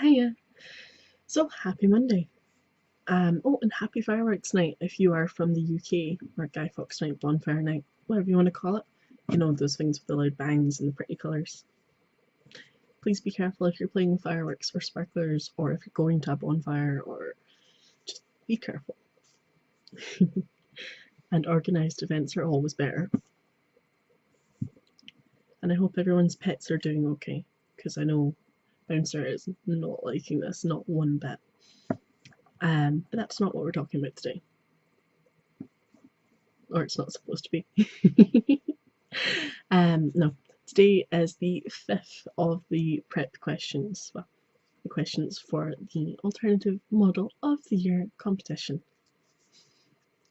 Hiya. So happy Monday. Oh, and happy fireworks night if you are from the UK, or Guy Fawkes night, bonfire night, whatever you want to call it. You know, those things with the loud bangs and the pretty colours. Please be careful if you're playing fireworks or sparklers, or if you're going to a bonfire, or just be careful. And organised events are always better. And I hope everyone's pets are doing okay, because I know Bouncer is not liking this, not one bit. But that's not what we're talking about today. Or it's not supposed to be. No, today is the fifth of the prep questions. Well, the questions for the alternative model of the year competition,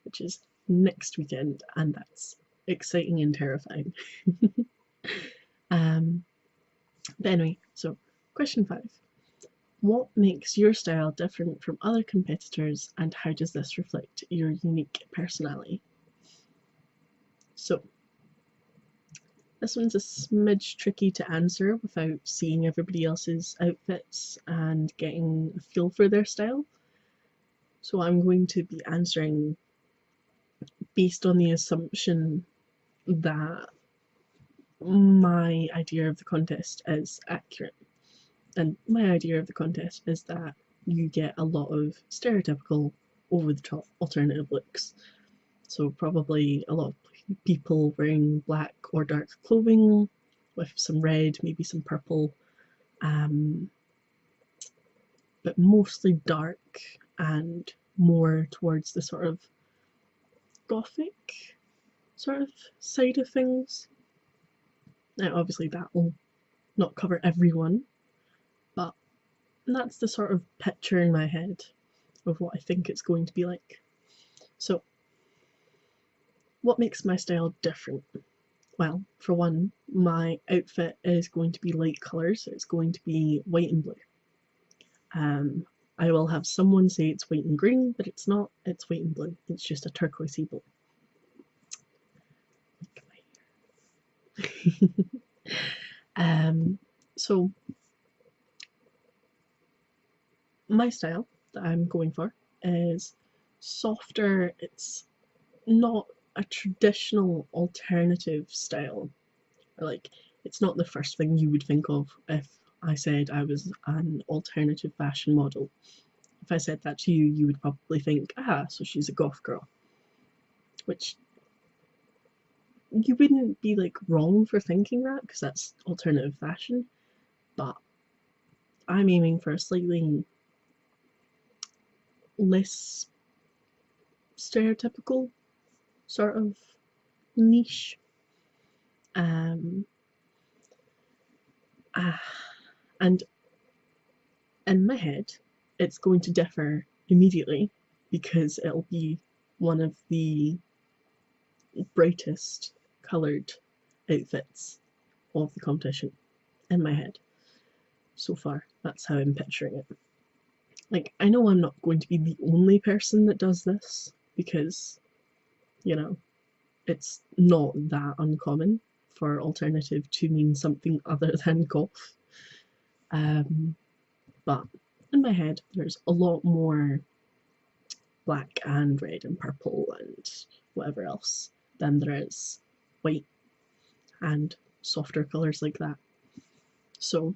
which is next weekend, and that's exciting and terrifying. But anyway, so question 5. What makes your style different from other competitors, and how does this reflect your unique personality? So, this one's a smidge tricky to answer without seeing everybody else's outfits and getting a feel for their style. So I'm going to be answering based on the assumption that my idea of the contest is accurate. And my idea of the contest is that you get a lot of stereotypical, over the top alternative looks. So probably a lot of people wearing black or dark clothing with some red, maybe some purple, but mostly dark and more towards the sort of gothic sort of side of things. Now, obviously, that will not cover everyone, but that's the sort of picture in my head of what I think it's going to be like. So, what makes my style different? Well, for one, my outfit is going to be light colours. It's going to be white and blue. I will have someone say it's white and green, but it's not. It's white and blue. It's just a turquoisey blue. So my style that I'm going for is softer. It's not a traditional alternative style. Like, it's not the first thing you would think of if I said I was an alternative fashion model. If I said that to you, you would probably think, so she's a goth girl. Which you wouldn't be like wrong for thinking that, because that's alternative fashion, but I'm aiming for a slightly less stereotypical sort of niche. And in my head, it's going to differ immediately because it'll be one of the brightest coloured outfits of the competition in my head. So far, that's how I'm picturing it. Like, I know I'm not going to be the only person that does this because, you know, it's not that uncommon for alternative to mean something other than goth. But in my head, there's a lot more black and red and purple and whatever else than there is white and softer colours like that. So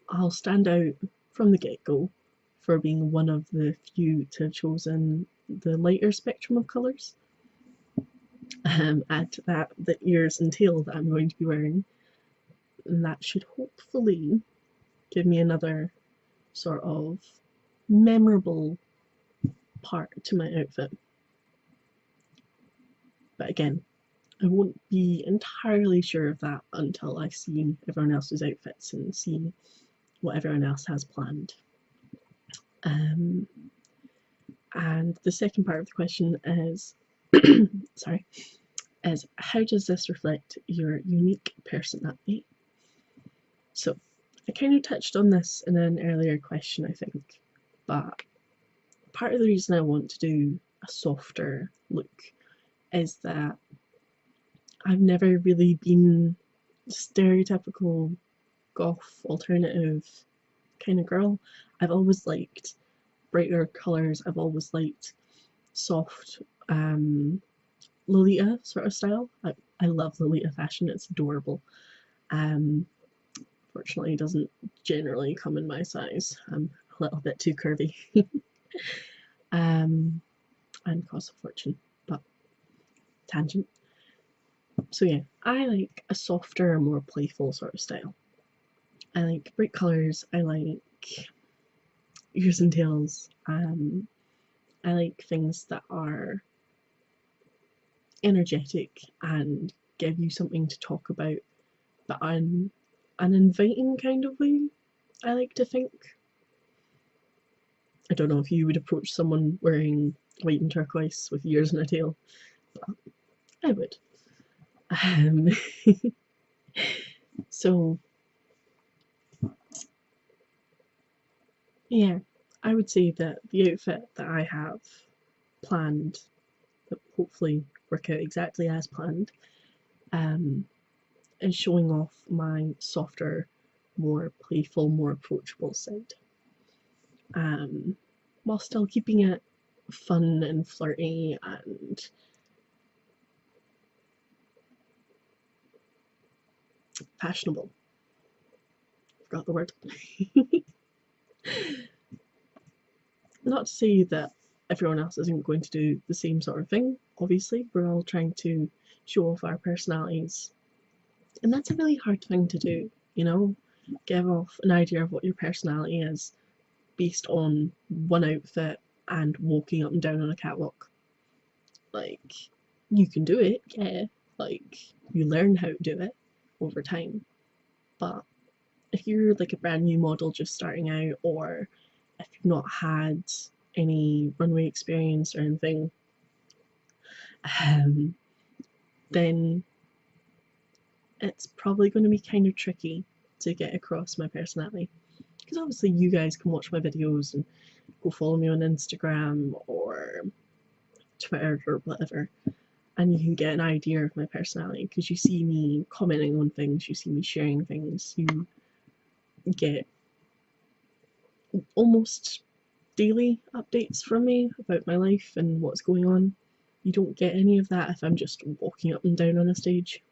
I'll stand out from the get-go for being one of the few to have chosen the lighter spectrum of colours. Add to that the ears and tail that I'm going to be wearing, and that should hopefully give me another sort of memorable part to my outfit. But again, I won't be entirely sure of that until I see everyone else's outfits and see what everyone else has planned. And the second part of the question is, sorry, is how does this reflect your unique personality? So I kind of touched on this in an earlier question, I think, but part of the reason I want to do a softer look is that I've never really been stereotypical goth alternative kind of girl. I've always liked brighter colours. I've always liked soft Lolita sort of style. I love Lolita fashion. It's adorable. Um, Fortunately, it doesn't generally come in my size. I'm a little bit too curvy. And costs a fortune, but tangent. So yeah, I like a softer, more playful sort of style. I like bright colours. I like ears and tails. I like things that are energetic and give you something to talk about, but in an inviting kind of way, I like to think. I don't know if you would approach someone wearing white and turquoise with ears and a tail, but I would. Um, so, yeah, I would say that the outfit that I have planned, that hopefully work out exactly as planned, um, is showing off my softer, more playful, more approachable side, um, while still keeping it fun and flirty and fashionable. Forgot the word. Not to say that everyone else isn't going to do the same sort of thing. Obviously, we're all trying to show off our personalities, and that's a really hard thing to do, you know? Give off an idea of what your personality is based on one outfit and walking up and down on a catwalk. Like, you can do it, yeah. Like, you learn how to do it over time. But if you're like a brand new model just starting out, or if you've not had any runway experience or anything, um, then it's probably going to be kind of tricky to get across my personality. Because obviously, you guys can watch my videos and go follow me on Instagram or Twitter or whatever, and you can get an idea of my personality because you see me commenting on things, you see me sharing things, you get almost daily updates from me about my life and what's going on. You don't get any of that if I'm just walking up and down on a stage.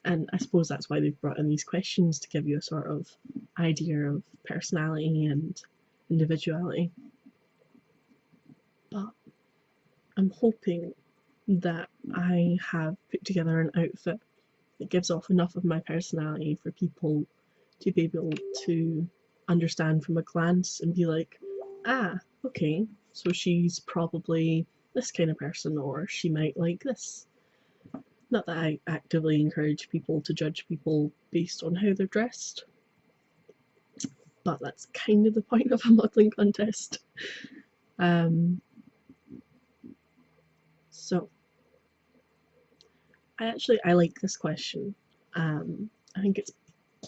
And I suppose that's why they've brought in these questions, to give you a sort of idea of personality and individuality. But I'm hoping that I have put together an outfit that gives off enough of my personality for people to be able to understand from a glance and be like, ah, okay, so she's probably this kind of person, or she might like this. Not that I actively encourage people to judge people based on how they're dressed, but that's kind of the point of a modelling contest. So I like this question. I think it's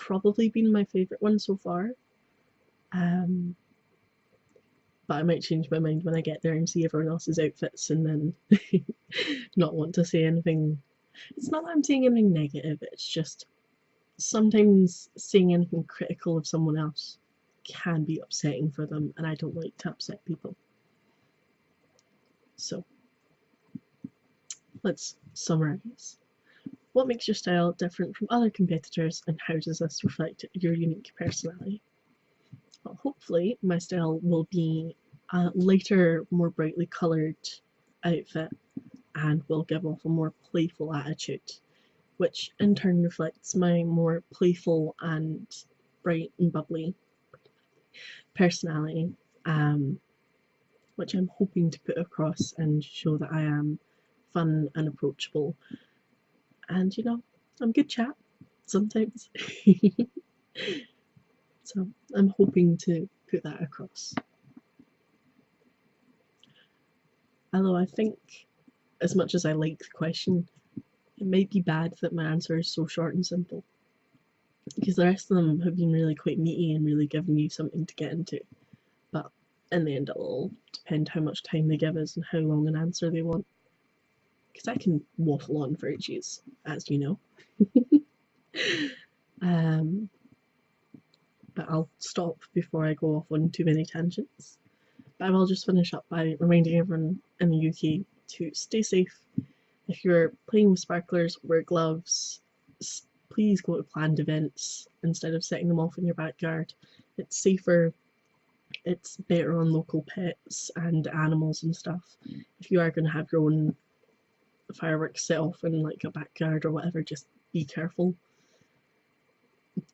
probably been my favourite one so far. Um, but I might change my mind when I get there and see everyone else's outfits and then not want to say anything. It's not that I'm saying anything negative, it's just sometimes saying anything critical of someone else can be upsetting for them, and I don't like to upset people. So, let's summarise. What makes your style different from other competitors, and how does this reflect your unique personality? Well, hopefully my style will be a lighter, more brightly coloured outfit and will give off a more playful attitude, which in turn reflects my more playful and bright and bubbly personality, which I'm hoping to put across and show that I am fun and approachable. And I'm a good chat sometimes. So I'm hoping to put that across. Although I think, as much as I like the question, it might be bad that my answer is so short and simple, because the rest of them have been really quite meaty and really given you something to get into. But in the end, it'll depend how much time they give us and how long an answer they want, because I can waffle on for ages, as you know. but I'll stop before I go off on too many tangents. But I will just finish up by reminding everyone in the UK to stay safe. If you're playing with sparklers, wear gloves. Please go to planned events instead of setting them off in your backyard. It's safer, it's better on local pets and animals and stuff. If you are going to have your own fireworks set off in like a backyard or whatever, just be careful.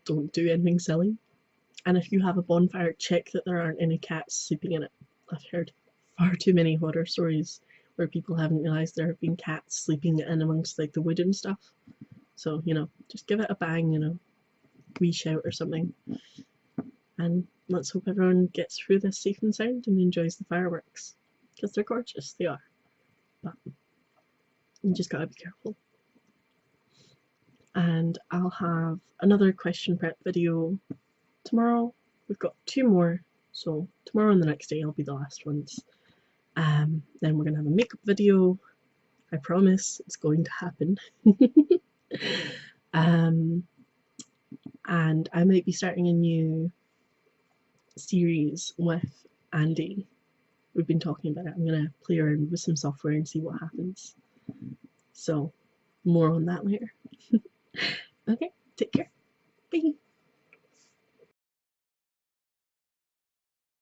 Don't do anything silly. And if you have a bonfire, check that there aren't any cats sleeping in it. I've heard far too many horror stories where people haven't realised there have been cats sleeping in amongst like the wood and stuff. So, just give it a bang, wee shout or something. And let's hope everyone gets through this safe and sound and enjoys the fireworks. Because they're gorgeous, they are. But you just gotta be careful. And I'll have another question prep video tomorrow. We've got 2 more, so tomorrow and the next day will be the last ones. Then we're going to have a makeup video. I promise it's going to happen. And I might be starting a new series with Andy. We've been talking about it. I'm going to play around with some software and see what happens. So, more on that later. Okay, take care. Bye.